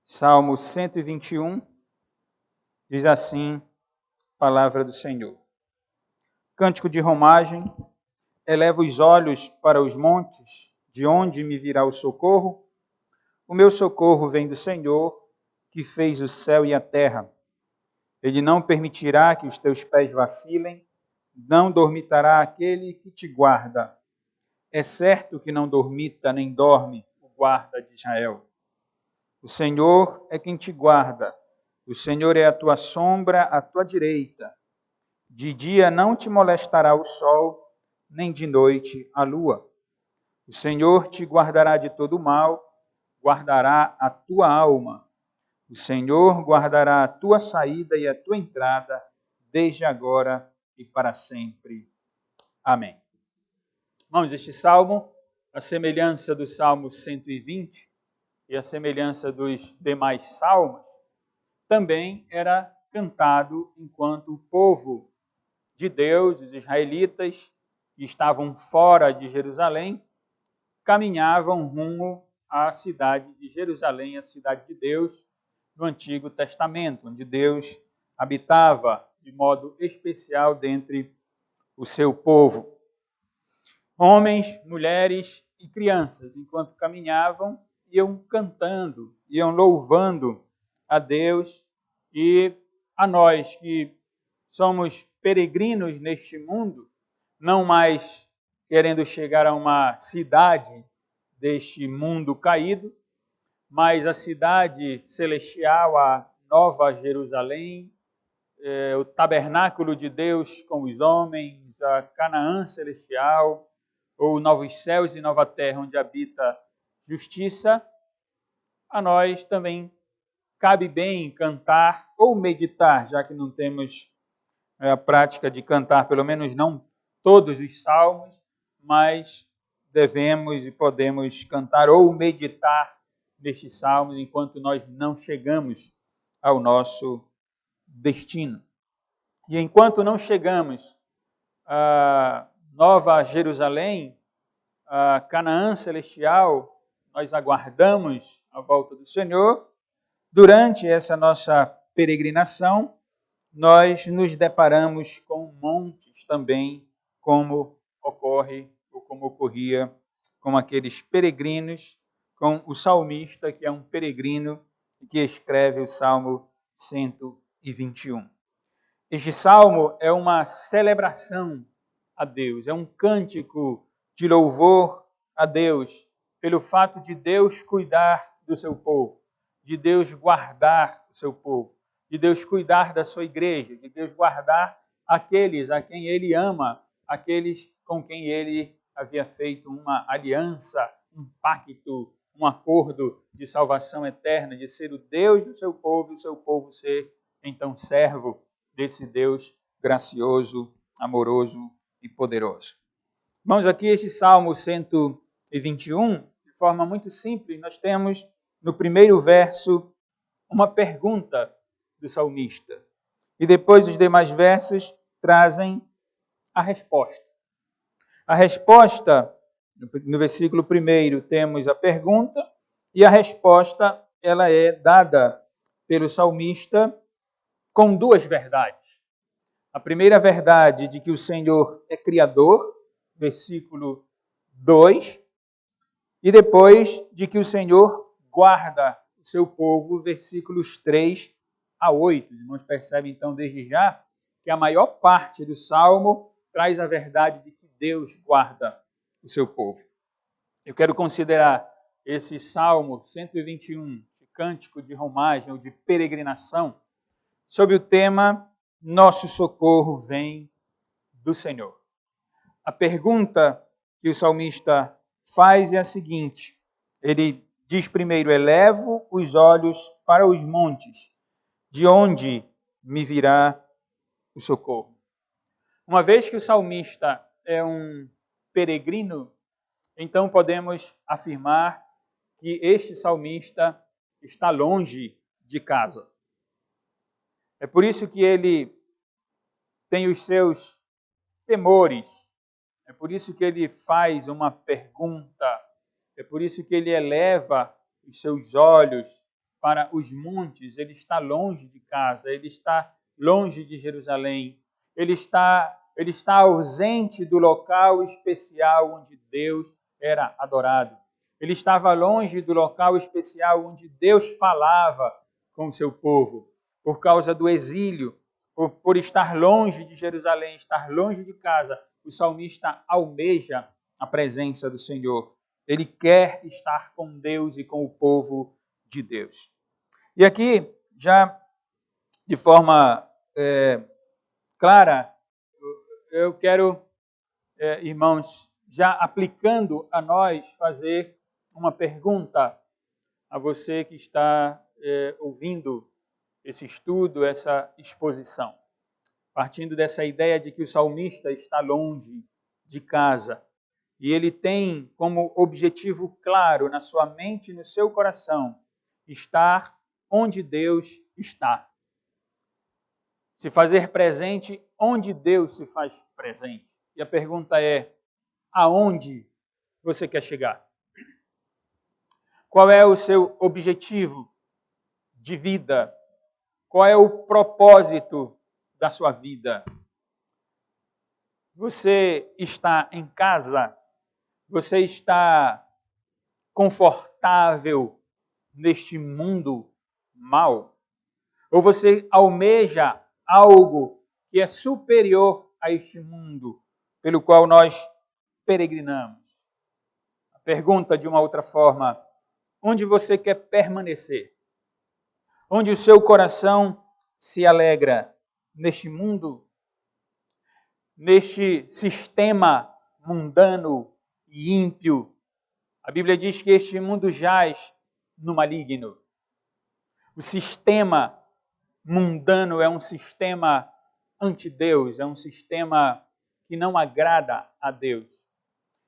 Salmo 121, diz assim, palavra do Senhor. Cântico de romagem, eleva os olhos para os montes, de onde me virá o socorro? O meu socorro vem do Senhor, que fez o céu e a terra. Ele não permitirá que os teus pés vacilem, não dormitará aquele que te guarda. É certo que não dormita nem dorme o guarda de Israel. O Senhor é quem te guarda. O Senhor é a tua sombra à tua direita. De dia não te molestará o sol, nem de noite a lua. O Senhor te guardará de todo mal, guardará a tua alma. O Senhor guardará a tua saída e a tua entrada, desde agora e para sempre. Amém. Irmãos, este salmo, a semelhança do Salmo 120 e a semelhança dos demais salmos, também era cantado enquanto o povo de Deus, os israelitas, que estavam fora de Jerusalém, caminhavam rumo à cidade de Jerusalém, a cidade de Deus, no Antigo Testamento, onde Deus habitava de modo especial dentre o seu povo. Homens, mulheres e crianças, enquanto caminhavam, iam cantando, iam louvando a Deus e a nós que somos peregrinos neste mundo, não mais querendo chegar a uma cidade deste mundo caído, mas a cidade celestial, a Nova Jerusalém, o tabernáculo de Deus com os homens, a Canaã celestial, ou novos céus e nova terra onde habita justiça, a nós também cabe bem cantar ou meditar, já que não temos a prática de cantar, pelo menos não todos os salmos, mas devemos e podemos cantar ou meditar nestes salmos enquanto nós não chegamos ao nosso destino. E enquanto não chegamos a Nova Jerusalém, a Canaã celestial, nós aguardamos a volta do Senhor. Durante essa nossa peregrinação, nós nos deparamos com montes também, como ocorre ou como ocorria com aqueles peregrinos, com o salmista, que é um peregrino e que escreve o Salmo 121. Este salmo é uma celebração a Deus, é um cântico de louvor a Deus, pelo fato de Deus cuidar do seu povo, de Deus guardar o seu povo, de Deus cuidar da sua igreja, de Deus guardar aqueles a quem Ele ama, aqueles com quem Ele havia feito uma aliança, um pacto, um acordo de salvação eterna, de ser o Deus do seu povo e o seu povo ser, então, servo desse Deus gracioso, amoroso e poderoso. Irmãos, aqui este Salmo 121, de forma muito simples, nós temos no primeiro verso uma pergunta do salmista. E depois os demais versos trazem a resposta. A resposta, no versículo 1, temos a pergunta, e a resposta ela é dada pelo salmista com duas verdades. A primeira verdade de que o Senhor é Criador, versículo 2, e depois de que o Senhor guarda o seu povo, versículos 3 a 8. Os irmãos percebem então desde já que a maior parte do Salmo traz a verdade de que Deus guarda o seu povo. Eu quero considerar esse Salmo 121, de cântico de romagem ou de peregrinação, sobre o tema Nosso socorro vem do Senhor. A pergunta que o salmista faz é a seguinte. Ele diz primeiro, elevo os olhos para os montes, de onde me virá o socorro. Uma vez que o salmista é um peregrino, então podemos afirmar que este salmista está longe de casa. É por isso que ele tem os seus temores. É por isso que ele faz uma pergunta. É por isso que ele eleva os seus olhos para os montes, ele está longe de casa, ele está longe de Jerusalém, ele está ausente do local especial onde Deus era adorado. Ele estava longe do local especial onde Deus falava com o seu povo, por causa do exílio, por estar longe de Jerusalém, estar longe de casa. O salmista almeja a presença do Senhor. Ele quer estar com Deus e com o povo de Deus. E aqui, já de forma clara, eu quero, irmãos, já aplicando a nós, fazer uma pergunta a você que está ouvindo esse estudo, essa exposição. Partindo dessa ideia de que o salmista está longe de casa e ele tem como objetivo claro na sua mente e no seu coração estar onde Deus está. Se fazer presente onde Deus se faz presente. E a pergunta é, aonde você quer chegar? Qual é o seu objetivo de vida? Qual é o propósito da sua vida? Você está em casa? Você está confortável neste mundo mau? Ou você almeja algo que é superior a este mundo pelo qual nós peregrinamos? A pergunta de uma outra forma, onde você quer permanecer? Onde o seu coração se alegra? Neste mundo? Neste sistema mundano e ímpio? A Bíblia diz que este mundo jaz no maligno. O sistema mundano é um sistema anti-Deus, é um sistema que não agrada a Deus.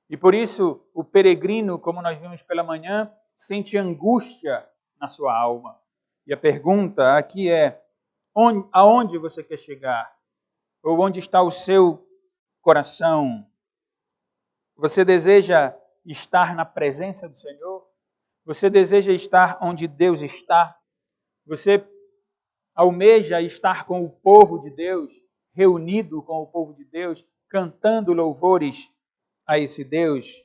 E por isso o peregrino, como nós vimos pela manhã, sente angústia na sua alma. E a pergunta aqui é, aonde você quer chegar? Ou onde está o seu coração? Você deseja estar na presença do Senhor? Você deseja estar onde Deus está? Você almeja estar com o povo de Deus, reunido com o povo de Deus, cantando louvores a esse Deus?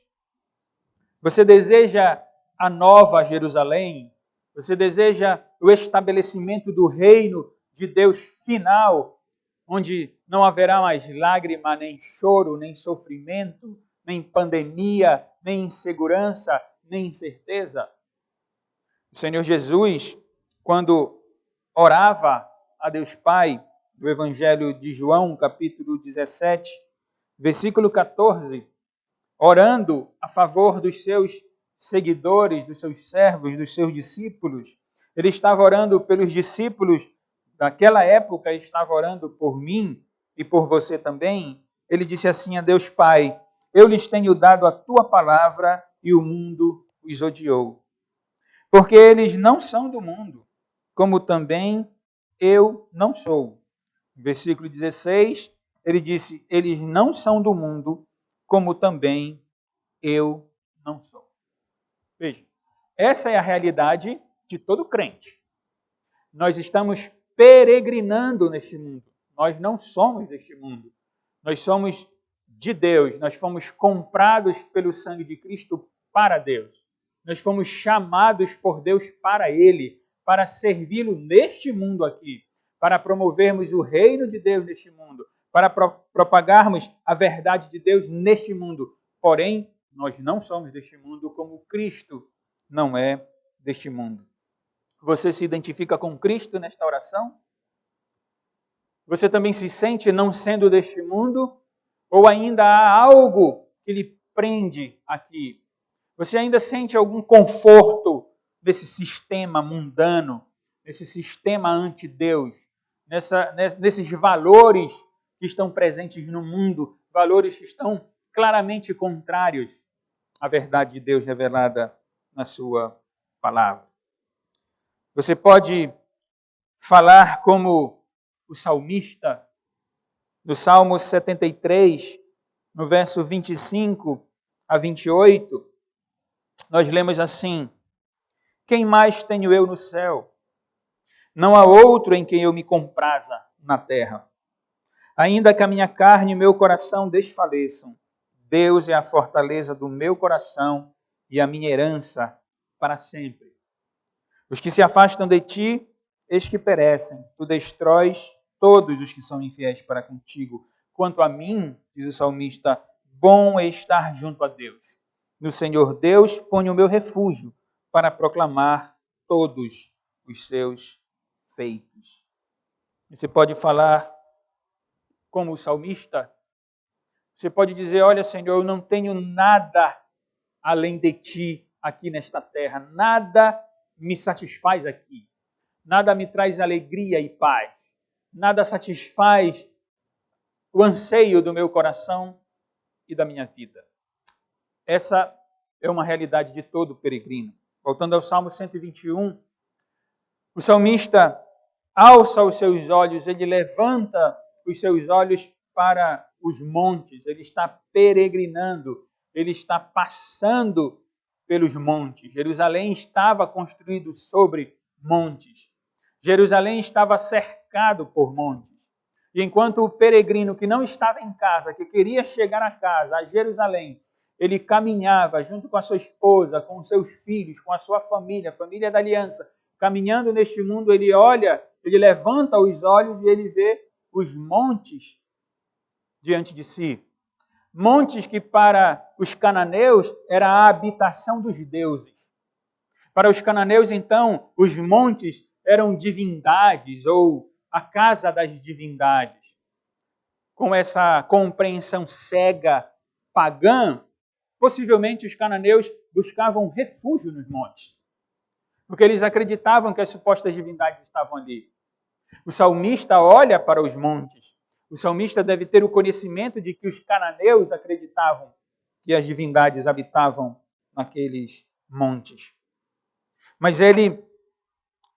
Você deseja a nova Jerusalém? Você deseja o estabelecimento do reino de Deus final, onde não haverá mais lágrima, nem choro, nem sofrimento, nem pandemia, nem insegurança, nem incerteza? O Senhor Jesus, quando orava a Deus Pai, do Evangelho de João, capítulo 17, versículo 14, orando a favor dos seus seguidores, dos seus servos, dos seus discípulos. Ele estava orando pelos discípulos daquela época, estava orando por mim e por você também. Ele disse assim a Deus Pai, eu lhes tenho dado a tua palavra e o mundo os odiou. Porque eles não são do mundo, como também eu não sou. Versículo 16, ele disse, eles não são do mundo, como também eu não sou. Veja, essa é a realidade de todo crente. Nós estamos peregrinando neste mundo. Nós não somos deste mundo. Nós somos de Deus. Nós fomos comprados pelo sangue de Cristo para Deus. Nós fomos chamados por Deus para Ele, para servi-lo neste mundo aqui, para promovermos o reino de Deus neste mundo, para propagarmos a verdade de Deus neste mundo. Porém, nós não somos deste mundo como Cristo não é deste mundo. Você se identifica com Cristo nesta oração? Você também se sente não sendo deste mundo? Ou ainda há algo que lhe prende aqui? Você ainda sente algum conforto nesse sistema mundano, nesse sistema anti-Deus, nesses valores que estão presentes no mundo, valores que estão claramente contrários à verdade de Deus revelada na sua palavra? Você pode falar como o salmista, no Salmo 73, no verso 25 a 28, nós lemos assim, Quem mais tenho eu no céu? Não há outro em quem eu me compraza na terra. Ainda que a minha carne e meu coração desfaleçam, Deus é a fortaleza do meu coração e a minha herança para sempre. Os que se afastam de ti, eis que perecem. Tu destróis todos os que são infiéis para contigo. Quanto a mim, diz o salmista, bom é estar junto a Deus. No Senhor Deus ponho o meu refúgio para proclamar todos os seus feitos. Você pode falar como o salmista. Você pode dizer, olha, Senhor, eu não tenho nada além de ti aqui nesta terra. Nada me satisfaz aqui. Nada me traz alegria e paz. Nada satisfaz o anseio do meu coração e da minha vida. Essa é uma realidade de todo peregrino. Voltando ao Salmo 121, o salmista alça os seus olhos, ele levanta os seus olhos para os montes, ele está peregrinando, ele está passando pelos montes. Jerusalém estava construído sobre montes. Jerusalém estava cercado por montes. E enquanto o peregrino que não estava em casa, que queria chegar a casa, a Jerusalém, ele caminhava junto com a sua esposa, com os seus filhos, com a sua família, a família da aliança, caminhando neste mundo, ele olha, ele levanta os olhos e ele vê os montes diante de si. Montes que para os cananeus era a habitação dos deuses. Para os cananeus, então, os montes eram divindades ou a casa das divindades. Com essa compreensão cega, pagã, possivelmente os cananeus buscavam refúgio nos montes, porque eles acreditavam que as supostas divindades estavam ali. O salmista olha para os montes. O salmista deve ter o conhecimento de que os cananeus acreditavam que as divindades habitavam naqueles montes. Mas ele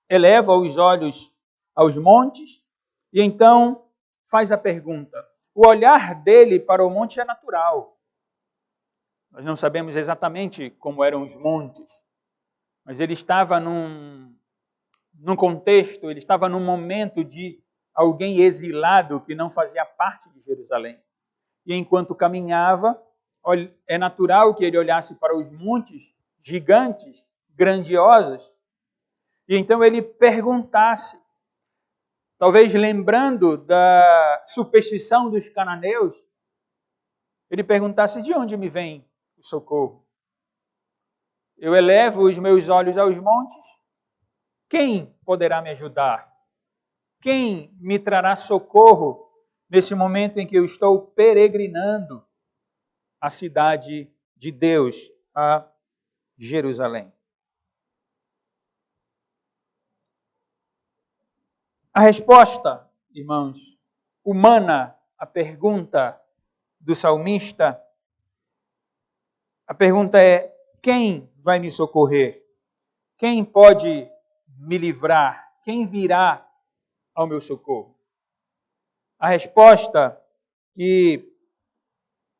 eleva os olhos aos montes e então faz a pergunta. O olhar dele para o monte é natural. Nós não sabemos exatamente como eram os montes, mas ele estava num contexto, ele estava num momento de alguém exilado que não fazia parte de Jerusalém. E enquanto caminhava, é natural que ele olhasse para os montes gigantes, grandiosos, e então ele perguntasse, talvez lembrando da superstição dos cananeus, ele perguntasse, de onde me vem o socorro? Eu elevo os meus olhos aos montes, quem poderá me ajudar? Quem me trará socorro nesse momento em que eu estou peregrinando a cidade de Deus, a Jerusalém? A resposta, irmãos, humana, a pergunta do salmista, a pergunta é: quem vai me socorrer? Quem pode me livrar? Quem virá ao meu socorro? A resposta que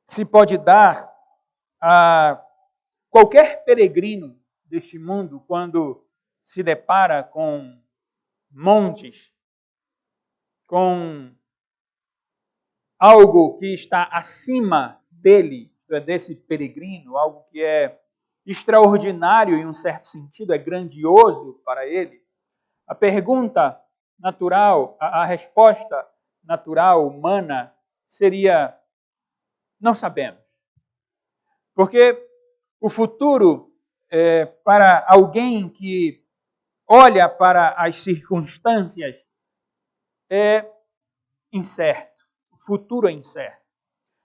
se pode dar a qualquer peregrino deste mundo quando se depara com montes, com algo que está acima dele, desse peregrino, algo que é extraordinário em um certo sentido, é grandioso para ele. A pergunta natural, a resposta natural, humana, seria: não sabemos. Porque o futuro, para alguém que olha para as circunstâncias, é incerto. O futuro é incerto.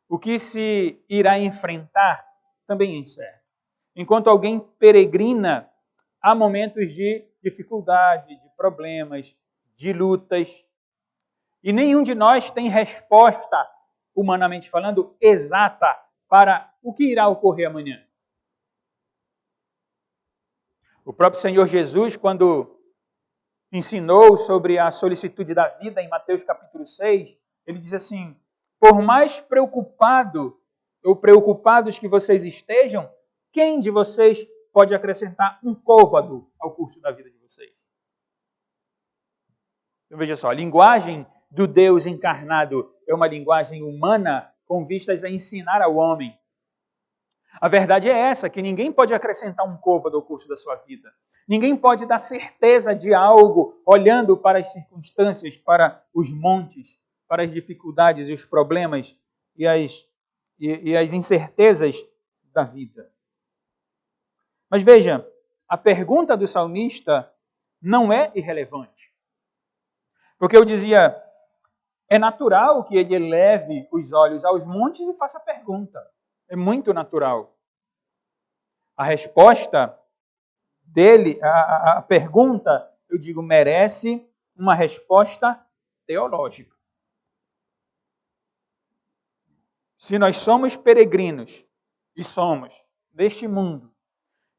O que se irá enfrentar também é incerto. Enquanto alguém peregrina, há momentos de dificuldade, de problemas, de lutas. E nenhum de nós tem resposta, humanamente falando, exata para o que irá ocorrer amanhã. O próprio Senhor Jesus, quando ensinou sobre a solicitude da vida em Mateus capítulo 6, ele diz assim: por mais preocupado ou preocupados que vocês estejam, quem de vocês pode acrescentar um côvado ao curso da vida de vocês. Então veja só, a linguagem do Deus encarnado é uma linguagem humana com vistas a ensinar ao homem. A verdade é essa, que ninguém pode acrescentar um côvado ao curso da sua vida. Ninguém pode dar certeza de algo olhando para as circunstâncias, para os montes, para as dificuldades e os problemas e as incertezas da vida. Mas veja, a pergunta do salmista não é irrelevante. Porque eu dizia, é natural que ele eleve os olhos aos montes e faça a pergunta. É muito natural. A resposta dele, a pergunta, eu digo, merece uma resposta teológica. Se nós somos peregrinos, e somos, deste mundo,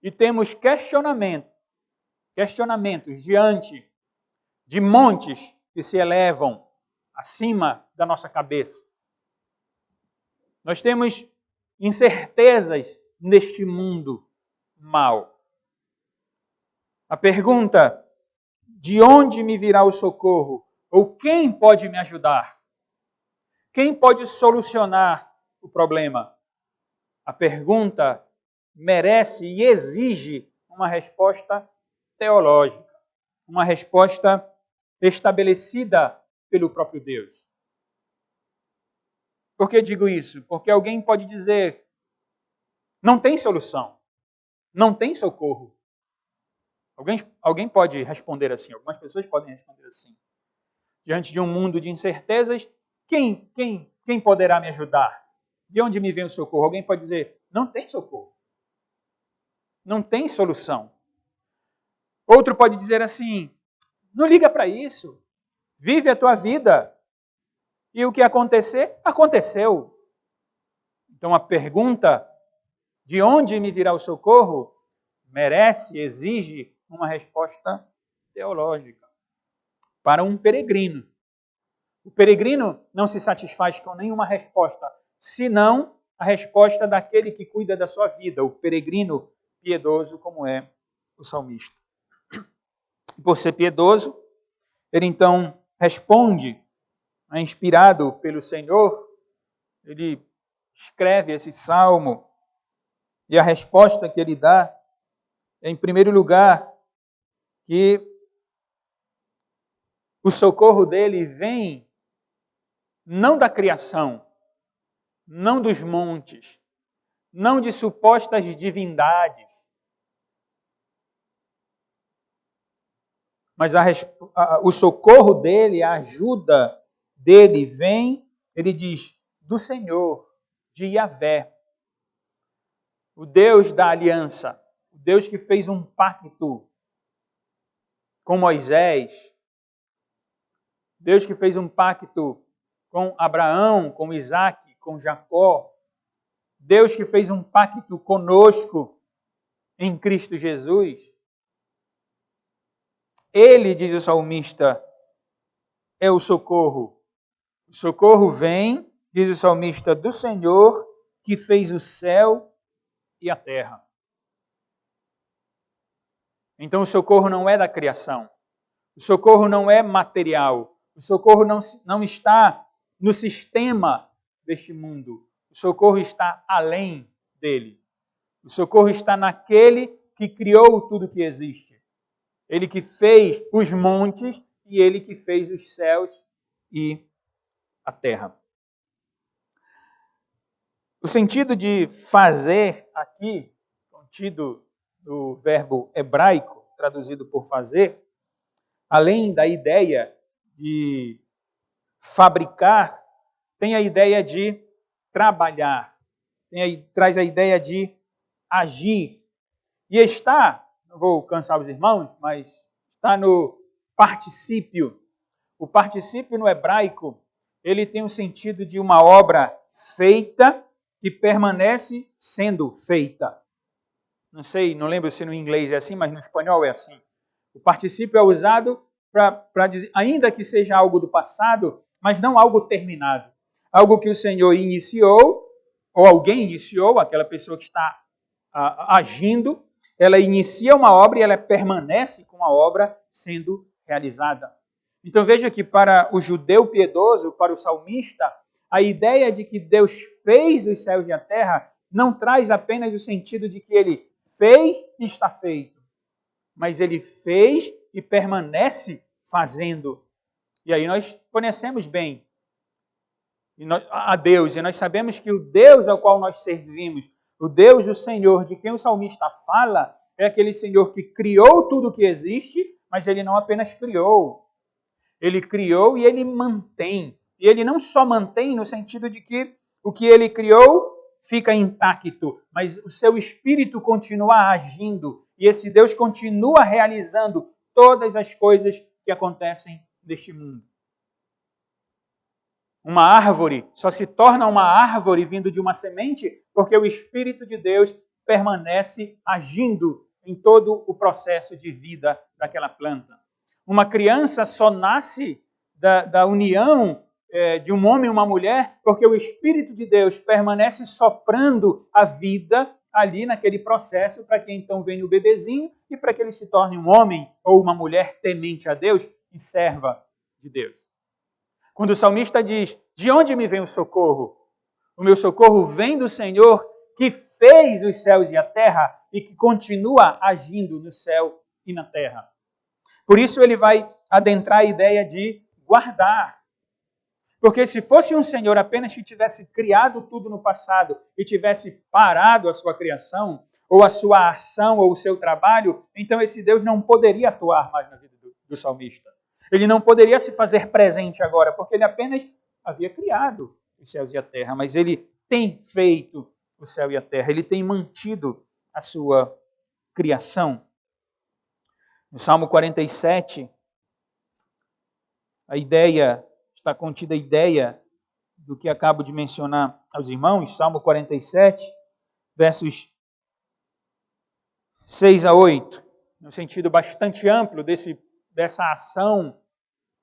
e temos questionamentos diante de montes que se elevam acima da nossa cabeça, nós temos incertezas neste mundo mau. A pergunta, de onde me virá o socorro? Ou quem pode me ajudar? Quem pode solucionar o problema? A pergunta merece e exige uma resposta teológica, uma resposta estabelecida pelo próprio Deus. Por que digo isso? Porque alguém pode dizer, não tem solução, não tem socorro. Alguém pode responder assim, algumas pessoas podem responder assim. Diante de um mundo de incertezas, quem poderá me ajudar? De onde me vem o socorro? Alguém pode dizer, não tem socorro. Não tem solução. Outro pode dizer assim, não liga para isso. Vive a tua vida. E o que acontecer, aconteceu. Então a pergunta, de onde me virá o socorro, merece, exige uma resposta teológica. Para um peregrino. O peregrino não se satisfaz com nenhuma resposta, senão a resposta daquele que cuida da sua vida, o peregrino piedoso, como é o salmista. Por ser piedoso, ele então responde, inspirado pelo Senhor, ele escreve esse salmo, e a resposta que ele dá é, em primeiro lugar, que o socorro dele vem não da criação, não dos montes, não de supostas divindades, mas o socorro dele, a ajuda dele vem, ele diz, do Senhor, de Yahvé, o Deus da aliança, o Deus que fez um pacto com Moisés, Deus que fez um pacto com Abraão, com Isaac, com Jacó, Deus que fez um pacto conosco em Cristo Jesus. Ele, diz o salmista, é o socorro. O socorro vem, diz o salmista, do Senhor que fez o céu e a terra. Então o socorro não é da criação. O socorro não é material. O socorro não está no sistema deste mundo. O socorro está além dele. O socorro está naquele que criou tudo que existe. Ele que fez os montes e ele que fez os céus e a terra. O sentido de fazer aqui, contido no verbo hebraico, traduzido por fazer, além da ideia de fabricar, tem a ideia de trabalhar, traz a ideia de agir. E está, não vou cansar os irmãos, mas está no particípio. O particípio no hebraico, ele tem o sentido de uma obra feita que permanece sendo feita. Não sei, não lembro se no inglês é assim, mas no espanhol é assim. O particípio é usado para dizer, ainda que seja algo do passado, mas não algo terminado. Algo que o Senhor iniciou, ou alguém iniciou, aquela pessoa que está agindo, ela inicia uma obra e ela permanece com a obra sendo realizada. Então veja que para o judeu piedoso, para o salmista, a ideia de que Deus fez os céus e a terra não traz apenas o sentido de que ele fez e está feito, mas ele fez e permanece fazendo. E aí nós conhecemos bem a Deus, e nós sabemos que o Deus ao qual nós servimos, o Deus, o Senhor, de quem o salmista fala, é aquele Senhor que criou tudo o que existe, mas ele não apenas criou. Ele criou e ele mantém. E ele não só mantém no sentido de que o que ele criou fica intacto, mas o seu espírito continua agindo. E esse Deus continua realizando todas as coisas que acontecem neste mundo. Uma árvore só se torna uma árvore vindo de uma semente porque o Espírito de Deus permanece agindo em todo o processo de vida daquela planta. Uma criança só nasce da união de um homem e uma mulher porque o Espírito de Deus permanece soprando a vida ali naquele processo para que então venha o bebezinho e para que ele se torne um homem ou uma mulher temente a Deus e serva de Deus. Quando o salmista diz, de onde me vem o socorro? O meu socorro vem do Senhor que fez os céus e a terra e que continua agindo no céu e na terra. Por isso ele vai adentrar a ideia de guardar. Porque se fosse um Senhor apenas que tivesse criado tudo no passado e tivesse parado a sua criação, ou a sua ação, ou o seu trabalho, então esse Deus não poderia atuar mais na vida do salmista. Ele não poderia se fazer presente agora, porque ele apenas havia criado os céus e a terra, mas ele tem feito o céu e a terra, ele tem mantido a sua criação. No Salmo 47, está contida a ideia do que acabo de mencionar aos irmãos, Salmo 47, versos 6 a 8, no sentido bastante amplo dessa ação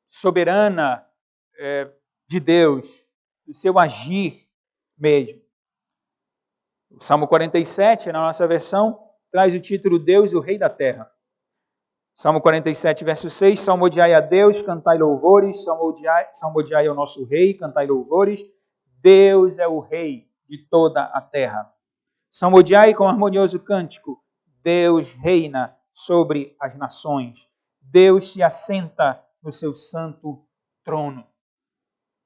soberana de Deus, do seu agir mesmo. O Salmo 47, na nossa versão, traz o título Deus, o Rei da Terra. Salmo 47, verso 6, salmodiai a Deus, cantai louvores, salmodiai ao nosso Rei, cantai louvores, Deus é o Rei de toda a terra. Salmodiai com harmonioso cântico, Deus reina sobre as nações, Deus se assenta no seu santo trono.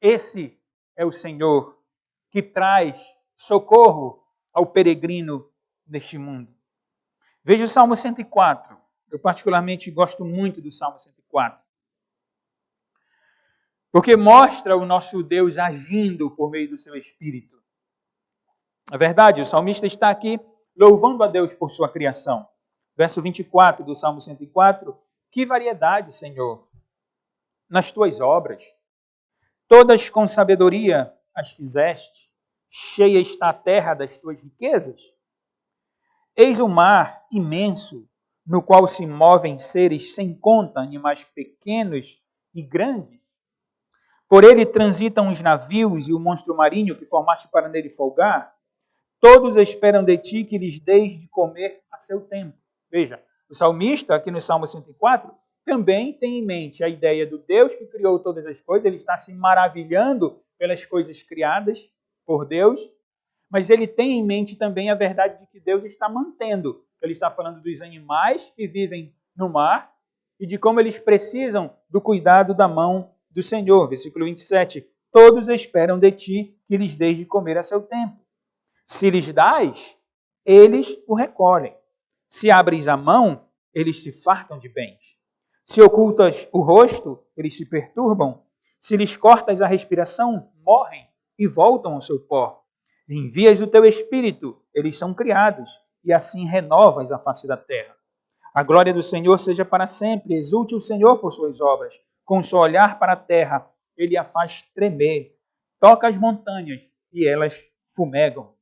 Esse é o Senhor que traz socorro ao peregrino deste mundo. Veja o Salmo 104. Eu particularmente gosto muito do Salmo 104. Porque mostra o nosso Deus agindo por meio do seu Espírito. É verdade, o salmista está aqui louvando a Deus por sua criação. Verso 24 do Salmo 104. Que variedade, Senhor, nas tuas obras. Todas com sabedoria as fizeste. Cheia está a terra das tuas riquezas. Eis o mar imenso, no qual se movem seres sem conta, animais pequenos e grandes. Por ele transitam os navios e o monstro marinho que formaste para nele folgar. Todos esperam de ti que lhes deis de comer a seu tempo. Veja, o salmista, aqui no Salmo 104, também tem em mente a ideia do Deus que criou todas as coisas. Ele está se maravilhando pelas coisas criadas por Deus, mas ele tem em mente também a verdade de que Deus está mantendo. Ele está falando dos animais que vivem no mar e de como eles precisam do cuidado da mão do Senhor. Versículo 27. Todos esperam de ti que lhes deis de comer a seu tempo. Se lhes dás, eles o recolhem. Se abres a mão, eles se fartam de bens. Se ocultas o rosto, eles se perturbam. Se lhes cortas a respiração, morrem e voltam ao seu pó. Envias o teu espírito, eles são criados, e assim renovas a face da terra. A glória do Senhor seja para sempre, exulte o Senhor por suas obras. Com o seu olhar para a terra, ele a faz tremer. Toca as montanhas, e elas fumegam.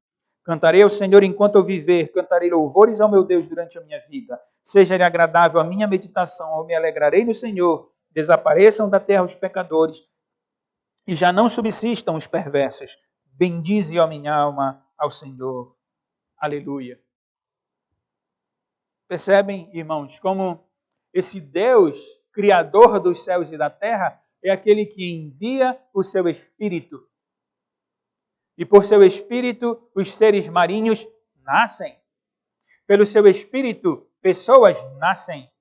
Cantarei ao Senhor enquanto eu viver, cantarei louvores ao meu Deus durante a minha vida. Seja-lhe agradável a minha meditação, eu me alegrarei no Senhor. Desapareçam da terra os pecadores, e já não subsistam os perversos. Bendize, ó minha alma, ao Senhor. Aleluia. Percebem, irmãos, como esse Deus, Criador dos céus e da terra, é aquele que envia o seu Espírito. E por seu Espírito, os seres marinhos nascem. Pelo seu Espírito, pessoas nascem.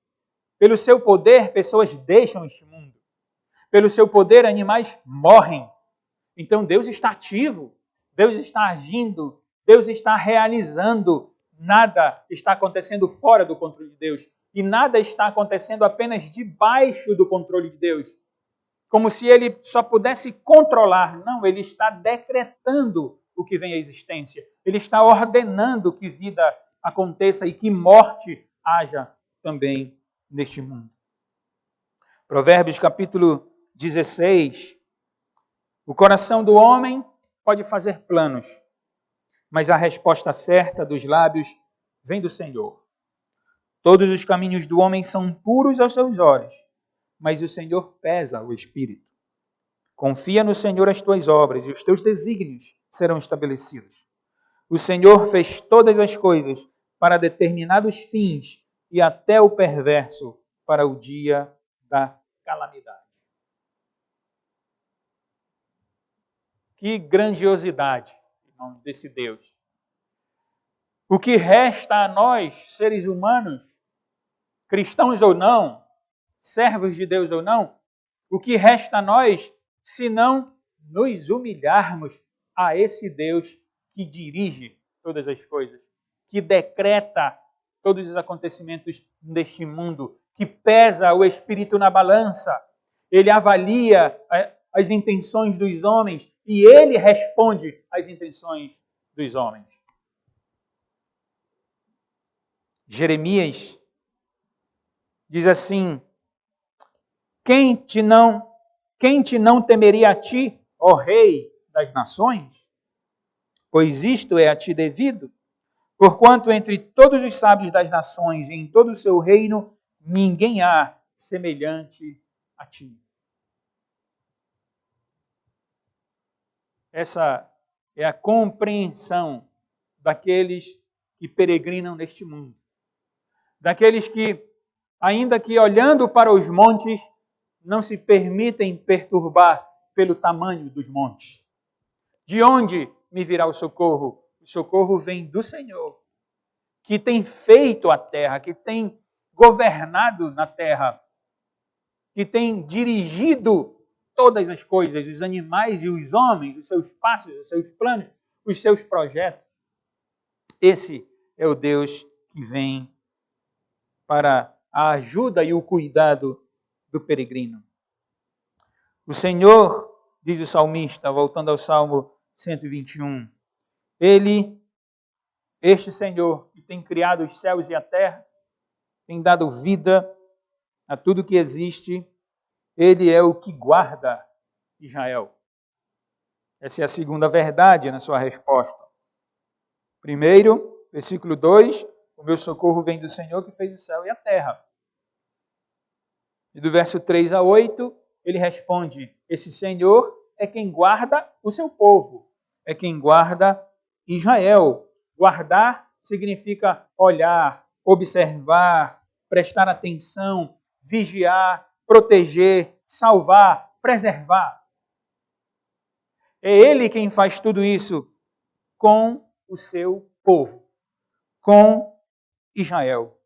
Pelo seu poder, pessoas deixam este mundo. Pelo seu poder, animais morrem. Então Deus está ativo, Deus está agindo, Deus está realizando. Nada está acontecendo fora do controle de Deus. E nada está acontecendo apenas debaixo do controle de Deus. Como se ele só pudesse controlar. Não, ele está decretando o que vem à existência. Ele está ordenando que vida aconteça e que morte haja também neste mundo. Provérbios capítulo 16. O coração do homem pode fazer planos, mas a resposta certa dos lábios vem do Senhor. Todos os caminhos do homem são puros aos seus olhos, mas o Senhor pesa o espírito. Confia no Senhor as tuas obras e os teus desígnios serão estabelecidos. O Senhor fez todas as coisas para determinados fins e até o perverso para o dia da calamidade. Que grandiosidade, irmãos, desse Deus. O que resta a nós, seres humanos, cristãos ou não, servos de Deus ou não, o que resta a nós, se não nos humilharmos a esse Deus que dirige todas as coisas, que decreta todos os acontecimentos deste mundo, que pesa o espírito na balança, ele avalia as intenções dos homens e ele responde às intenções dos homens. Jeremias diz assim: quem te não temeria a ti, ó Rei das nações? Pois isto é a ti devido. Porquanto entre todos os sábios das nações e em todo o seu reino, ninguém há semelhante a ti. Essa é a compreensão daqueles que peregrinam neste mundo. Daqueles que, ainda que olhando para os montes, não se permitem perturbar pelo tamanho dos montes. De onde me virá o socorro? O socorro vem do Senhor, que tem feito a terra, que tem governado na terra, que tem dirigido todas as coisas, os animais e os homens, os seus passos, os seus planos, os seus projetos. Esse é o Deus que vem para a ajuda e o cuidado do peregrino. O Senhor, diz o salmista, voltando ao Salmo 121, este Senhor, que tem criado os céus e a terra, tem dado vida a tudo que existe, ele é o que guarda Israel. Essa é a segunda verdade na sua resposta. Primeiro, versículo 2, o meu socorro vem do Senhor que fez o céu e a terra. E do verso 3 a 8, ele responde: esse Senhor é quem guarda o seu povo, é quem guarda Israel. Guardar significa olhar, observar, prestar atenção, vigiar, proteger, salvar, preservar. É Ele quem faz tudo isso com o seu povo, com Israel.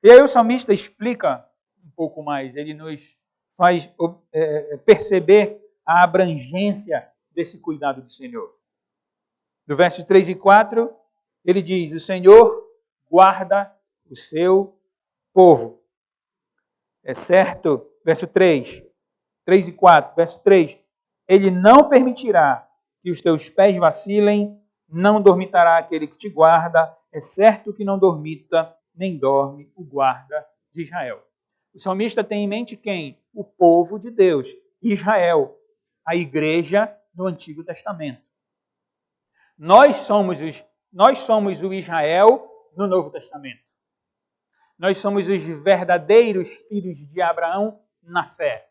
E aí o salmista explica um pouco mais, ele nos faz perceber a abrangência desse cuidado do Senhor. Do verso 3 e 4, ele diz: o Senhor guarda o seu povo. É certo, verso 3 e 4, verso 3, ele não permitirá que os teus pés vacilem, não dormitará aquele que te guarda, é certo que não dormita, nem dorme o guarda de Israel. O salmista tem em mente quem? O povo de Deus, Israel, a igreja do Antigo Testamento. Nós somos o Israel no Novo Testamento. Nós somos os verdadeiros filhos de Abraão na fé.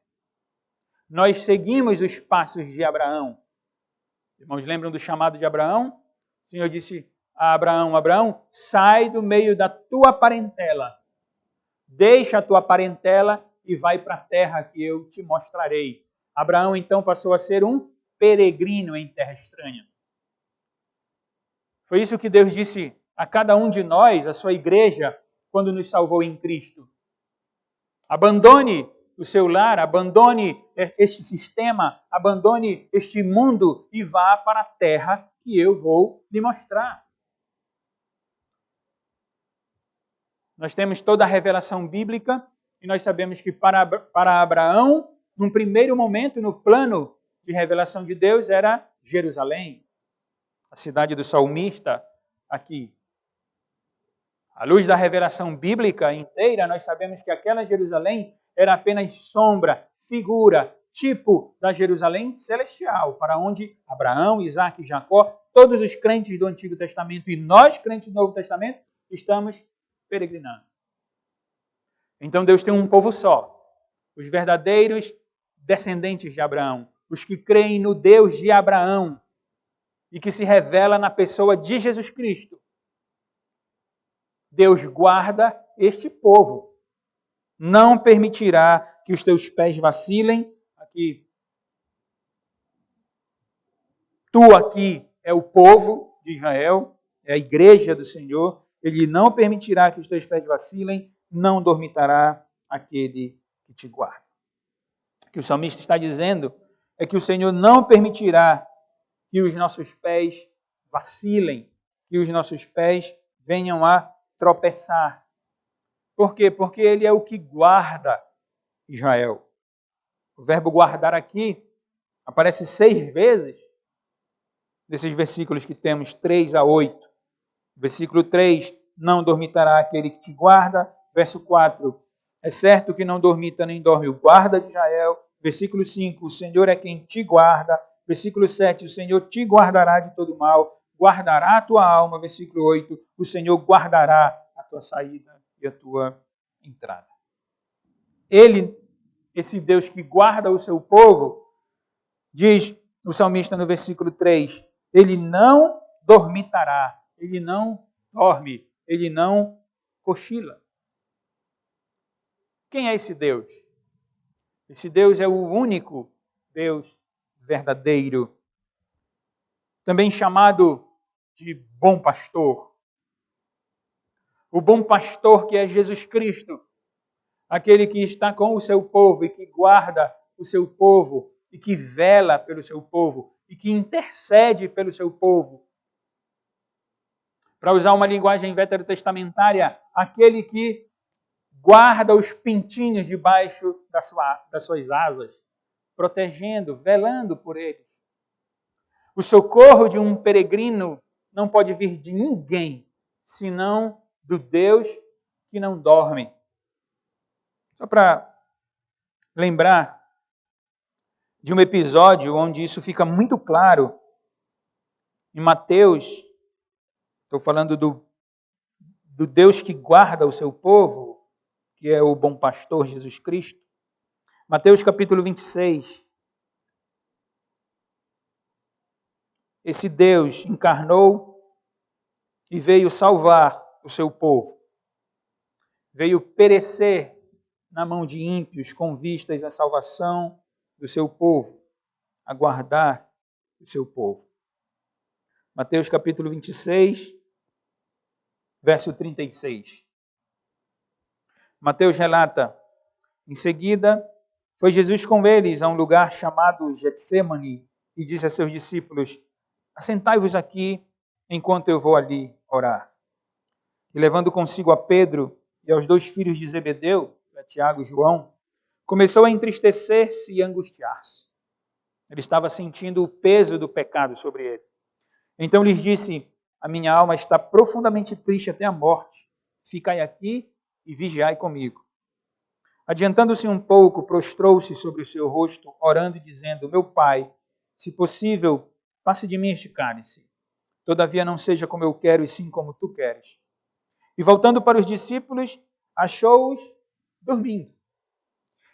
Nós seguimos os passos de Abraão. Irmãos, lembram do chamado de Abraão? O Senhor disse: a Abraão: Abraão, sai do meio da tua parentela. Deixa a tua parentela e vai para a terra que eu te mostrarei. Abraão então passou a ser um peregrino em terra estranha. Foi isso que Deus disse a cada um de nós, a sua igreja, quando nos salvou em Cristo. Abandone o seu lar, abandone este sistema, abandone este mundo e vá para a terra que eu vou lhe mostrar. Nós temos toda a revelação bíblica e nós sabemos que para Abraão, num primeiro momento, no plano de revelação de Deus, era Jerusalém, a cidade do salmista aqui. À luz da revelação bíblica inteira, nós sabemos que aquela Jerusalém era apenas sombra, figura, tipo da Jerusalém celestial, para onde Abraão, Isaac e Jacó, todos os crentes do Antigo Testamento e nós, crentes do Novo Testamento, estamos peregrinando. Então Deus tem um povo só, os verdadeiros descendentes de Abraão, os que creem no Deus de Abraão e que se revela na pessoa de Jesus Cristo. Deus guarda este povo. Não permitirá que os teus pés vacilem. Aqui, tu aqui é o povo de Israel, é a igreja do Senhor. Ele não permitirá que os teus pés vacilem, não dormitará aquele que te guarda. O que o salmista está dizendo é que o Senhor não permitirá que os nossos pés vacilem, que os nossos pés venham a tropeçar. Por quê? Porque Ele é o que guarda Israel. O verbo guardar aqui aparece 6 vezes nesses versículos que temos, 3 a 8. Versículo 3, não dormitará aquele que te guarda. Verso 4, é certo que não dormita nem dorme o guarda de Israel. Versículo 5, o Senhor é quem te guarda. Versículo 7, o Senhor te guardará de todo mal, guardará a tua alma. Versículo 8, o Senhor guardará a tua saída e a tua entrada. Ele, esse Deus que guarda o seu povo, diz o salmista no versículo 3, ele não dormitará, ele não dorme, ele não cochila. Quem é esse Deus? Esse Deus é o único Deus verdadeiro, também chamado de bom pastor. O bom pastor que é Jesus Cristo, aquele que está com o seu povo e que guarda o seu povo e que vela pelo seu povo e que intercede pelo seu povo. Para usar uma linguagem veterotestamentária, aquele que guarda os pintinhos debaixo das suas asas, protegendo, velando por eles. O socorro de um peregrino não pode vir de ninguém, senão do Deus que não dorme. Só para lembrar de um episódio onde isso fica muito claro, em Mateus, estou falando do Deus que guarda o seu povo, que é o bom pastor Jesus Cristo. Mateus capítulo 26. Esse Deus encarnou e veio salvar o seu povo. Veio perecer na mão de ímpios com vistas à salvação do seu povo, a guardar o seu povo. Mateus capítulo 26, verso 36. Mateus relata, em seguida, foi Jesus com eles a um lugar chamado Getsêmani e disse a seus discípulos, assentai-vos aqui enquanto eu vou ali orar. E levando consigo a Pedro e aos 2 filhos de Zebedeu, Tiago e João, começou a entristecer-se e angustiar-se. Ele estava sentindo o peso do pecado sobre ele. Então lhes disse, a minha alma está profundamente triste até a morte. Ficai aqui e vigiai comigo. Adiantando-se um pouco, prostrou-se sobre o seu rosto, orando e dizendo, meu Pai, se possível, passe de mim este cálice. Todavia não seja como eu quero, e sim como tu queres. E voltando para os discípulos, achou-os dormindo.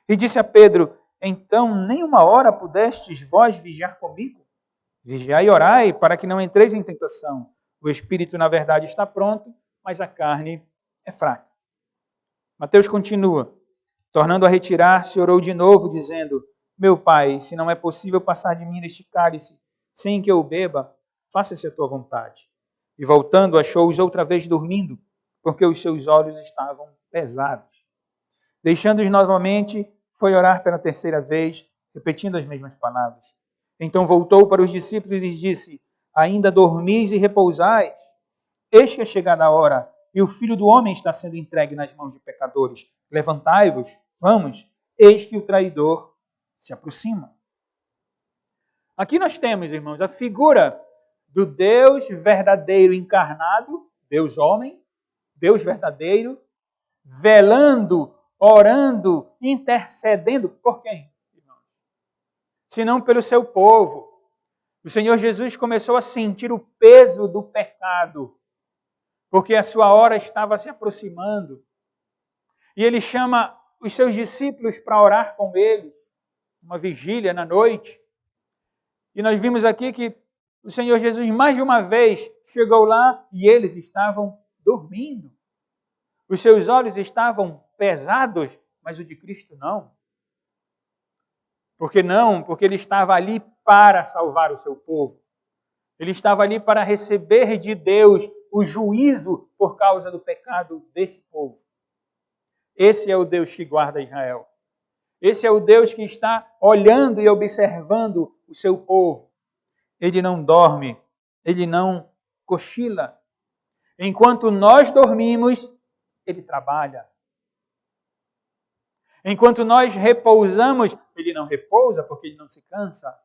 E disse a Pedro, então nem uma hora pudestes vós vigiar comigo? Vigiai e orai, para que não entreis em tentação. O espírito, na verdade, está pronto, mas a carne é fraca. Mateus continua. Tornando a retirar-se, orou de novo, dizendo: Meu Pai, se não é possível passar de mim este cálice, sem que eu o beba, faça-se a tua vontade. E voltando, achou-os outra vez dormindo, porque os seus olhos estavam pesados. Deixando-os novamente, foi orar pela terceira vez, repetindo as mesmas palavras. Então voltou para os discípulos e lhes disse: Ainda dormis e repousais? Eis que é chegada a hora, e o Filho do Homem está sendo entregue nas mãos de pecadores. Levantai-vos, vamos, eis que o traidor se aproxima. Aqui nós temos, irmãos, a figura do Deus verdadeiro encarnado, Deus homem, Deus verdadeiro, velando, orando, intercedendo por quem, irmãos? Senão pelo seu povo. O Senhor Jesus começou a sentir o peso do pecado, porque a sua hora estava se aproximando. E ele chama os seus discípulos para orar com ele, uma vigília na noite. E nós vimos aqui que o Senhor Jesus, mais de uma vez, chegou lá e eles estavam dormindo. Os seus olhos estavam pesados, mas o de Cristo não. Por que não? Porque ele estava ali para salvar o seu povo. Ele estava ali para receber de Deus o juízo por causa do pecado deste povo. Esse é o Deus que guarda Israel. Esse é o Deus que está olhando e observando o seu povo. Ele não dorme, ele não cochila. Enquanto nós dormimos, ele trabalha. Enquanto nós repousamos, ele não repousa porque ele não se cansa.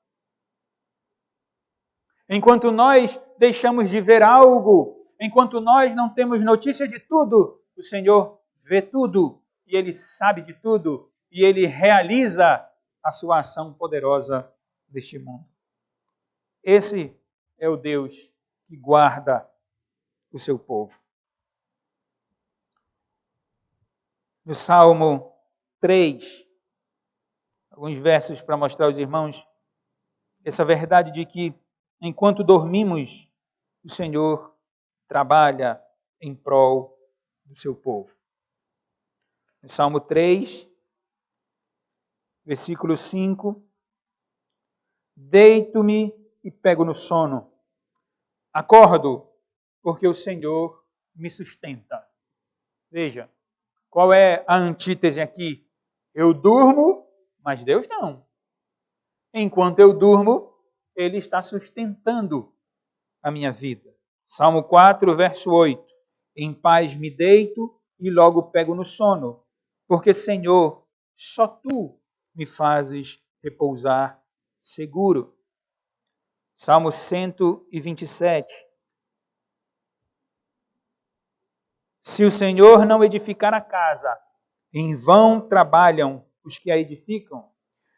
Enquanto nós deixamos de ver algo, enquanto nós não temos notícia de tudo, o Senhor vê tudo e ele sabe de tudo e ele realiza a sua ação poderosa deste mundo. Esse é o Deus que guarda o seu povo. No Salmo 3, alguns versos para mostrar aos irmãos essa verdade de que enquanto dormimos, o Senhor trabalha em prol do seu povo. No Salmo 3, versículo 5, deito-me e pego no sono. Acordo, porque o Senhor me sustenta. Veja, qual é a antítese aqui? Eu durmo, mas Deus não. Enquanto eu durmo, Ele está sustentando a minha vida. Salmo 4, verso 8. Em paz me deito e logo pego no sono, porque, Senhor, só Tu me fazes repousar seguro. Salmo 127. Se o Senhor não edificar a casa, em vão trabalham os que a edificam.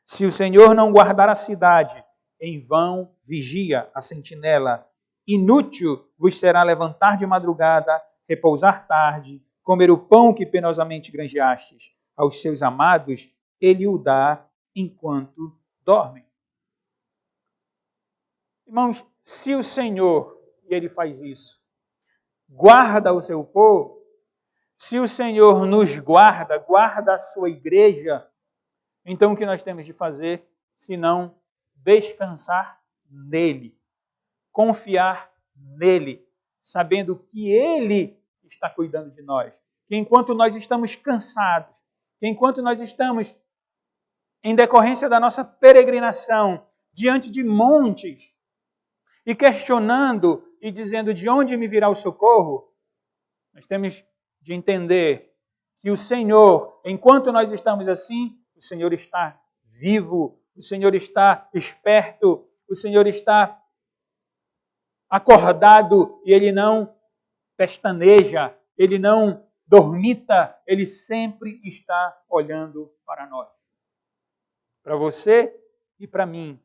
Se o Senhor não guardar a cidade, em vão vigia a sentinela. Inútil vos será levantar de madrugada, repousar tarde, comer o pão que penosamente granjeastes. Aos seus amados, ele o dá enquanto dormem. Irmãos, se o Senhor, e ele faz isso, guarda o seu povo, se o Senhor nos guarda, guarda a sua igreja, então o que nós temos de fazer, senão descansar nele, confiar nele, sabendo que ele está cuidando de nós. Que enquanto nós estamos cansados, que enquanto nós estamos em decorrência da nossa peregrinação diante de montes e questionando e dizendo de onde me virá o socorro, nós temos de entender que o Senhor, enquanto nós estamos assim, o Senhor está vivo, o Senhor está esperto, o Senhor está acordado e Ele não pestaneja, Ele não dormita, Ele sempre está olhando para nós. Para você e para mim.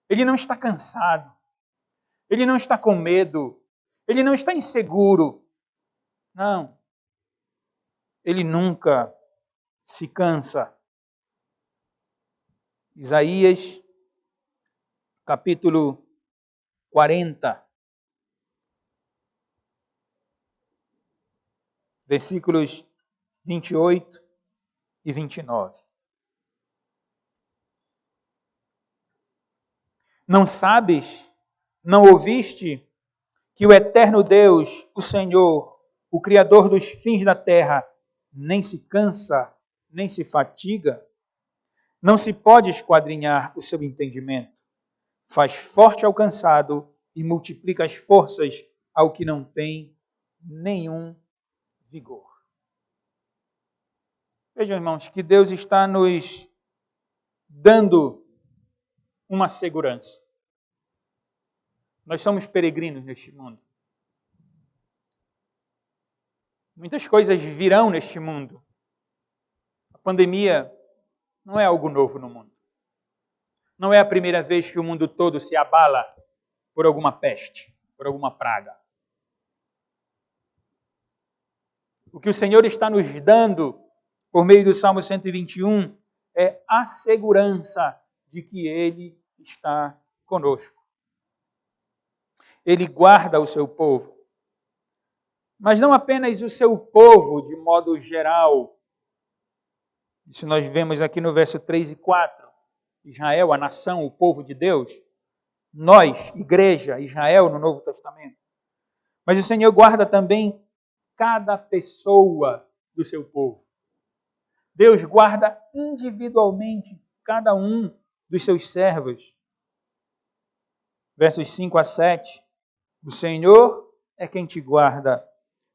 Ele não está cansado, Ele não está com medo, Ele não está inseguro. Não. Ele nunca se cansa. Isaías, capítulo 40, versículos 28 e 29. Não sabes, não ouviste que o eterno Deus, o Senhor, o Criador dos fins da terra, nem se cansa, nem se fatiga? Não se pode esquadrinhar o seu entendimento. Faz forte ao cansado e multiplica as forças ao que não tem nenhum vigor. Vejam, irmãos, que Deus está nos dando uma segurança. Nós somos peregrinos neste mundo. Muitas coisas virão neste mundo. A pandemia não é algo novo no mundo. Não é a primeira vez que o mundo todo se abala por alguma peste, por alguma praga. O que o Senhor está nos dando, por meio do Salmo 121, é a segurança de que Ele está conosco. Ele guarda o seu povo. Mas não apenas o seu povo, de modo geral. Isso nós vemos aqui no verso 3 e 4. Israel, a nação, o povo de Deus. Nós, igreja, Israel, no Novo Testamento. Mas o Senhor guarda também cada pessoa do seu povo. Deus guarda individualmente cada um dos seus servos. Versos 5 a 7. O Senhor é quem te guarda.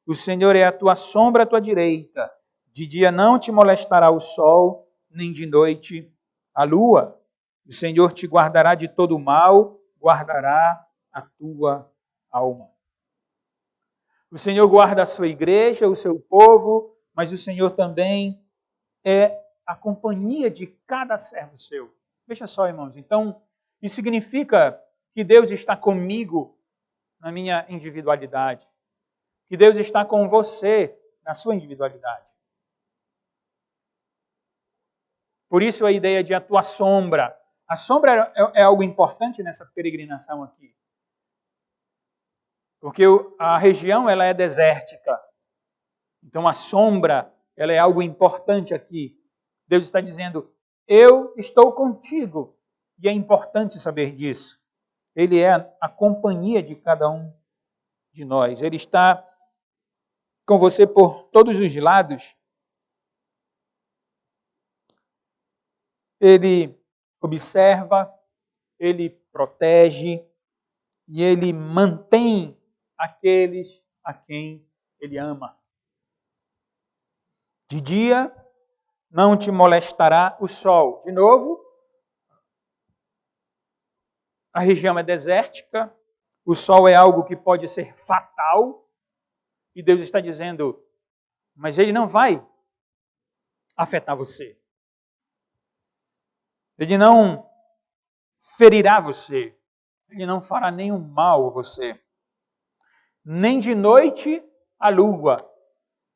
O Senhor é a tua sombra à tua direita. De dia não te molestará o sol, nem de noite a lua. O Senhor te guardará de todo mal, guardará a tua alma. O Senhor guarda a sua igreja, o seu povo, mas o Senhor também é a companhia de cada servo seu. Veja só, irmãos. Então, isso significa que Deus está comigo na minha individualidade. Que Deus está com você na sua individualidade. Por isso a ideia de a tua sombra. A sombra é algo importante nessa peregrinação aqui. Porque a região ela é desértica. Então a sombra ela é algo importante aqui. Deus está dizendo, eu estou contigo. E é importante saber disso. Ele é a companhia de cada um de nós. Ele está com você por todos os lados. Ele observa, ele protege e ele mantém aqueles a quem ele ama. De dia não te molestará o sol. De novo, a região é desértica, o sol é algo que pode ser fatal, e Deus está dizendo, mas ele não vai afetar você. Ele não ferirá você. Ele não fará nenhum mal a você. Nem de noite a lua.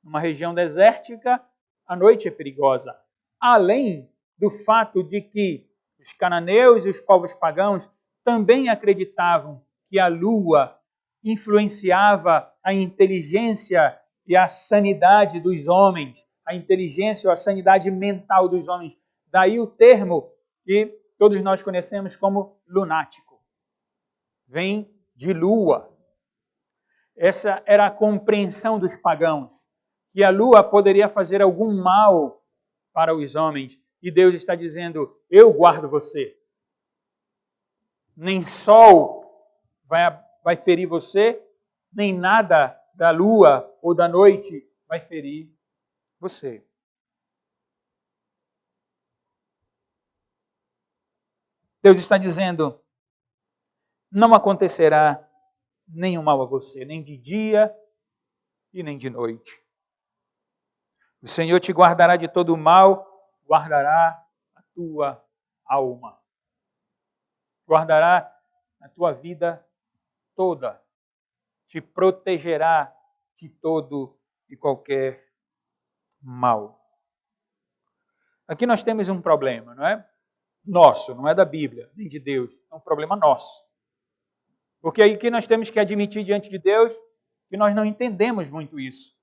Numa região desértica, a noite é perigosa. Além do fato de que os cananeus e os povos pagãos também acreditavam que a lua influenciava a inteligência e a sanidade dos homens, a inteligência ou a sanidade mental dos homens. Daí o termo que todos nós conhecemos como lunático. Vem de lua. Essa era a compreensão dos pagãos, que a lua poderia fazer algum mal para os homens. E Deus está dizendo, eu guardo você. Nem sol vai ferir você, nem nada da lua ou da noite vai ferir você. Deus está dizendo, não acontecerá nenhum mal a você, nem de dia e nem de noite. O Senhor te guardará de todo mal, guardará a tua alma. Guardará a tua vida toda. Te protegerá de todo e qualquer mal. Aqui nós temos um problema, não é? Nosso, não é da Bíblia, nem de Deus. É um problema nosso. Porque aí que nós temos que admitir diante de Deus que nós não entendemos muito isso.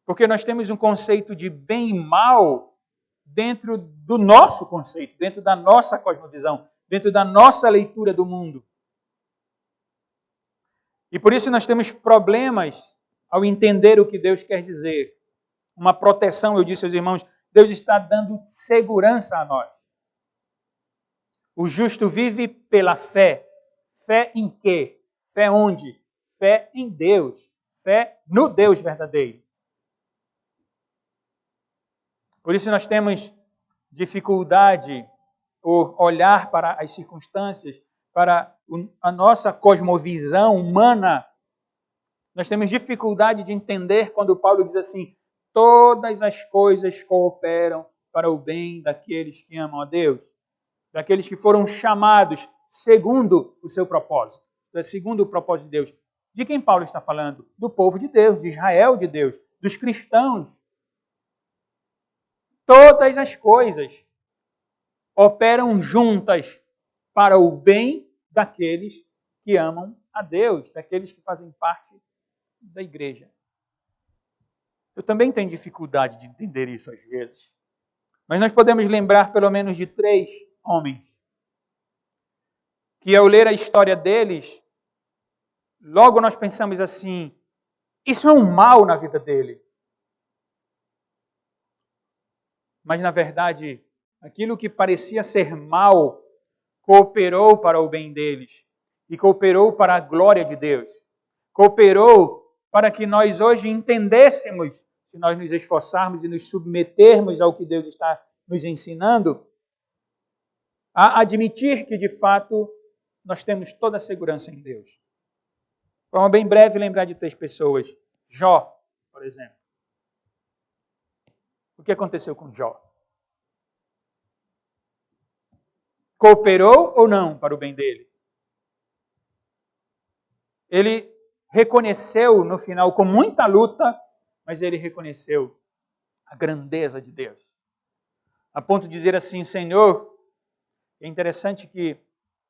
Porque nós temos um conceito de bem e mal dentro do nosso conceito, dentro da nossa cosmovisão, dentro da nossa leitura do mundo. E por isso nós temos problemas ao entender o que Deus quer dizer. Uma proteção, eu disse aos irmãos, Deus está dando segurança a nós. O justo vive pela fé. Fé em quê? Fé onde? Fé em Deus. Fé no Deus verdadeiro. Por isso nós temos dificuldade por olhar para as circunstâncias, para a nossa cosmovisão humana. Nós temos dificuldade de entender quando Paulo diz assim: todas as coisas cooperam para o bem daqueles que amam a Deus, daqueles que foram chamados segundo o seu propósito, segundo o propósito de Deus. De quem Paulo está falando? Do povo de Deus, de Israel de Deus, dos cristãos. Todas as coisas operam juntas para o bem daqueles que amam a Deus, daqueles que fazem parte da igreja. Eu também tenho dificuldade de entender isso às vezes. Mas nós podemos lembrar pelo menos de 3 homens que, ao ler a história deles, logo nós pensamos assim: isso é um mal na vida dele. Mas, na verdade, aquilo que parecia ser mal cooperou para o bem deles e cooperou para a glória de Deus. Cooperou para que nós hoje entendêssemos, se nós nos esforçarmos e nos submetermos ao que Deus está nos ensinando, a admitir que, de fato, nós temos toda a segurança em Deus. De forma bem breve, lembrar de 3 pessoas. Jó, por exemplo. O que aconteceu com Jó? Cooperou ou não para o bem dele? Ele reconheceu no final, com muita luta, mas ele reconheceu a grandeza de Deus. A ponto de dizer assim: Senhor, é interessante que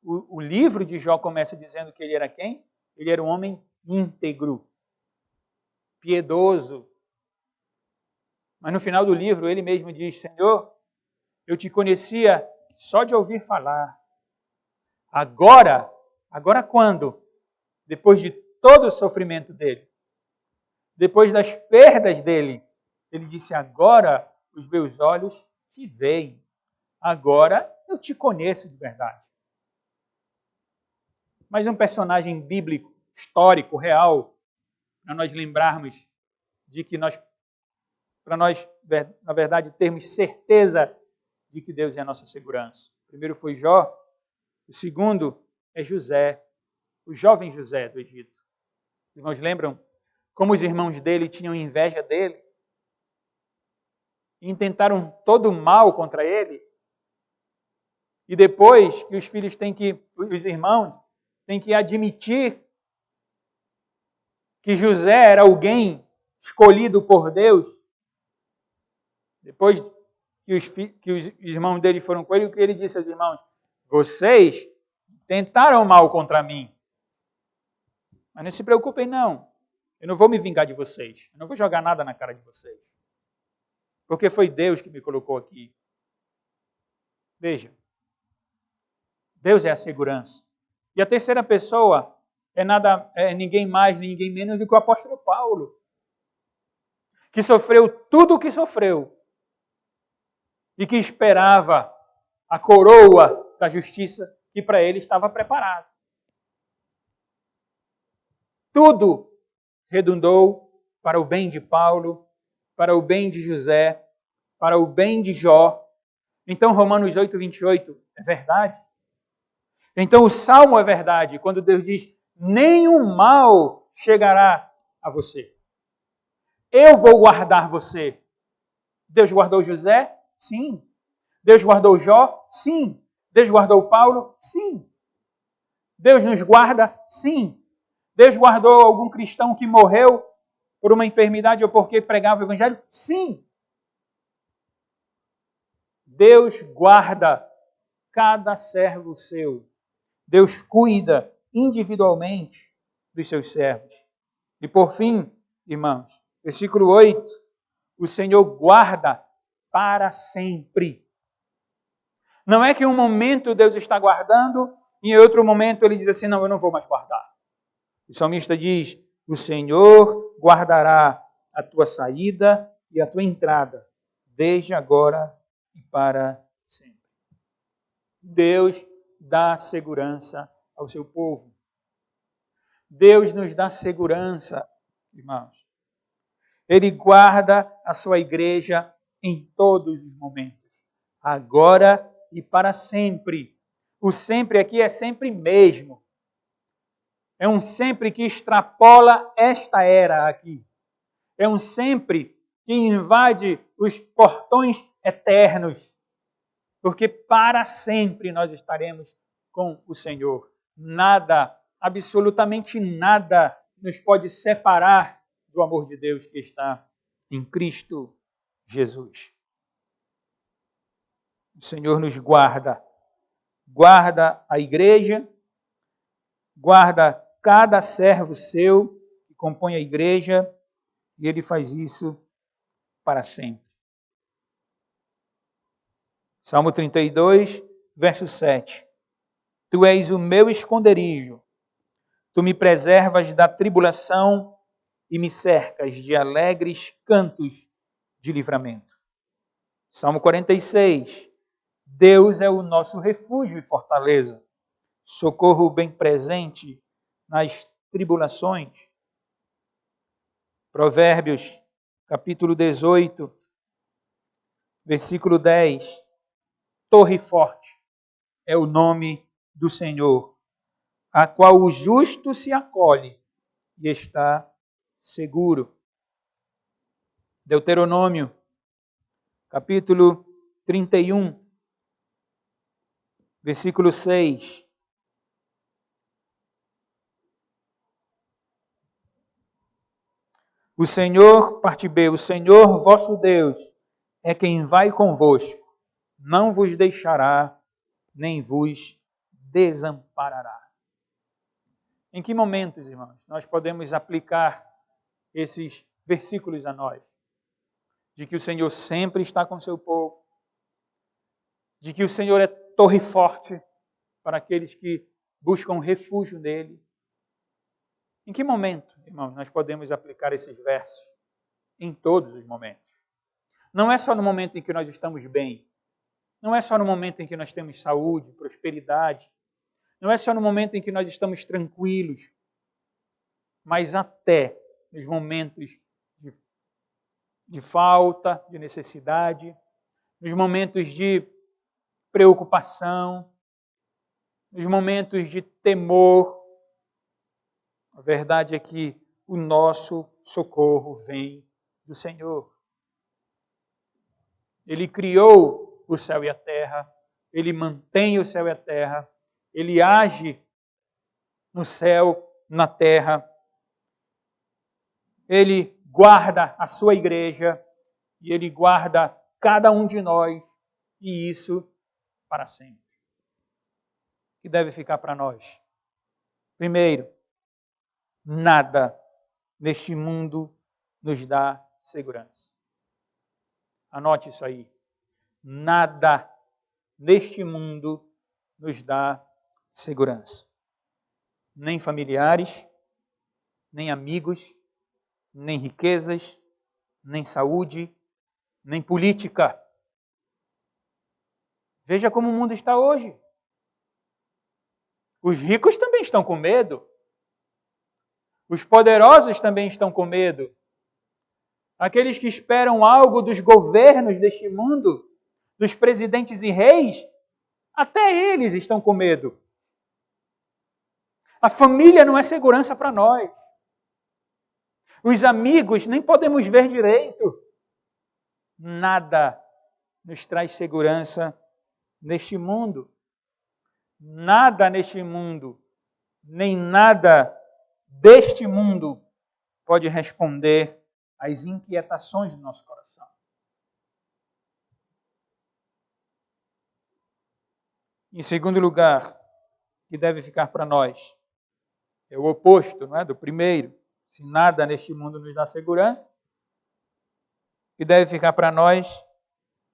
o livro de Jó começa dizendo que ele era quem? Ele era um homem íntegro, piedoso. Mas no final do livro ele mesmo diz: Senhor, eu te conhecia só de ouvir falar. Agora quando? Depois de todo o sofrimento dele, depois das perdas dele, ele disse: agora os meus olhos te veem. Agora eu te conheço de verdade. Mas um personagem bíblico, histórico, real, para nós lembrarmos de que para nós, na verdade, termos certeza de que Deus é a nossa segurança. O primeiro foi Jó, o segundo é José, o jovem José do Egito. Os irmãos lembram como os irmãos dele tinham inveja dele e intentaram todo o mal contra ele? E depois que os irmãos têm que admitir que José era alguém escolhido por Deus, depois que os irmãos dele foram com ele, o que ele disse aos irmãos? Vocês tentaram mal contra mim. Mas não se preocupem não. Eu não vou me vingar de vocês. Eu não vou jogar nada na cara de vocês. Porque foi Deus que me colocou aqui. Veja. Deus é a segurança. E a terceira pessoa é ninguém mais, ninguém menos do que o apóstolo Paulo, que sofreu tudo o que sofreu e que esperava a coroa da justiça que para ele estava preparada. Tudo redundou para o bem de Paulo, para o bem de José, para o bem de Jó. Então Romanos 8:28 é verdade. Então o Salmo é verdade, quando Deus diz: nenhum mal chegará a você. Eu vou guardar você. Deus guardou José? Sim. Deus guardou Jó? Sim. Deus guardou Paulo? Sim. Deus nos guarda? Sim. Deus guardou algum cristão que morreu por uma enfermidade ou porque pregava o evangelho? Sim. Deus guarda cada servo seu. Deus cuida individualmente dos seus servos. E por fim, irmãos, versículo 8, o Senhor guarda para sempre. Não é que em um momento Deus está guardando e em outro momento ele diz assim, não, eu não vou mais guardar. O salmista diz, o Senhor guardará a tua saída e a tua entrada, desde agora e para sempre. Deus dá segurança ao seu povo. Deus nos dá segurança, irmãos. Ele guarda a sua igreja em todos os momentos, agora e para sempre. O sempre aqui é sempre mesmo. É um sempre que extrapola esta era aqui. É um sempre que invade os portões eternos. Porque para sempre nós estaremos com o Senhor. Nada, absolutamente nada, nos pode separar do amor de Deus que está em Cristo Jesus. O Senhor nos guarda. Guarda a igreja, guarda cada servo seu que compõe a igreja, e Ele faz isso para sempre. Salmo 32, verso 7. Tu és o meu esconderijo, tu me preservas da tribulação e me cercas de alegres cantos de livramento. Salmo 46. Deus é o nosso refúgio e fortaleza, socorro bem presente nas tribulações. Provérbios, capítulo 18, versículo 10. Torre forte é o nome do Senhor, a qual o justo se acolhe e está seguro. Deuteronômio, capítulo 31, versículo 6. O Senhor, parte B, o Senhor vosso Deus é quem vai convosco, não vos deixará, nem vos desamparará. Em que momentos, irmãos, nós podemos aplicar esses versículos a nós? De que o Senhor sempre está com o seu povo, de que o Senhor é torre forte para aqueles que buscam refúgio nele. Em que momento, irmãos, nós podemos aplicar esses versos? Em todos os momentos. Não é só no momento em que nós estamos bem. Não é só no momento em que nós temos saúde, prosperidade. Não é só no momento em que nós estamos tranquilos. Mas até nos momentos de falta, de necessidade, nos momentos de preocupação, nos momentos de temor. A verdade é que o nosso socorro vem do Senhor. Ele criou o céu e a terra, Ele mantém o céu e a terra, Ele age no céu, na terra, Ele guarda a sua igreja e Ele guarda cada um de nós, e isso para sempre. O que deve ficar para nós? Primeiro, nada neste mundo nos dá segurança. Anote isso aí. Nada neste mundo nos dá segurança. Nem familiares, nem amigos, nem riquezas, nem saúde, nem política. Veja como o mundo está hoje. Os ricos também estão com medo. Os poderosos também estão com medo. Aqueles que esperam algo dos governos deste mundo, dos presidentes e reis, até eles estão com medo. A família não é segurança para nós. Os amigos nem podemos ver direito. Nada nos traz segurança neste mundo. Nada neste mundo, nem nada deste mundo pode responder às inquietações do nosso coração. Em segundo lugar, que deve ficar para nós, é o oposto, não é, do primeiro. Se nada neste mundo nos dá segurança, que deve ficar para nós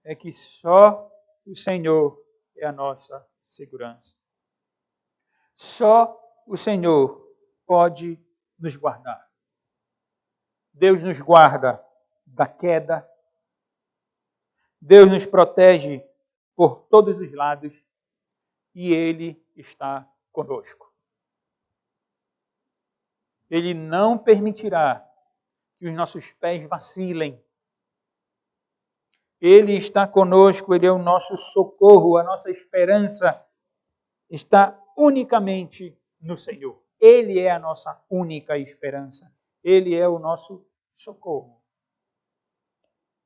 é que só o Senhor é a nossa segurança. Só o Senhor pode nos guardar. Deus nos guarda da queda. Deus nos protege por todos os lados e Ele está conosco. Ele não permitirá que os nossos pés vacilem. Ele está conosco, Ele é o nosso socorro, a nossa esperança está unicamente no Senhor. Ele é a nossa única esperança. Ele é o nosso socorro.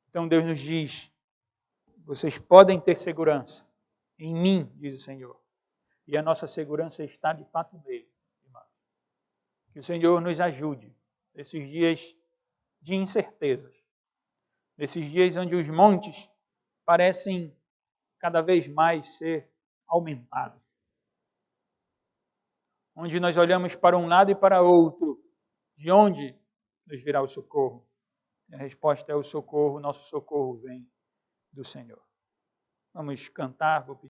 Então Deus nos diz, vocês podem ter segurança em mim, diz o Senhor. E a nossa segurança está de fato nele. Que o Senhor nos ajude nesses dias de incertezas. Nesses dias onde os montes parecem cada vez mais ser aumentados. Onde nós olhamos para um lado e para outro, de onde nos virá o socorro? E a resposta é o socorro, nosso socorro vem do Senhor. Vamos cantar, vou pedir.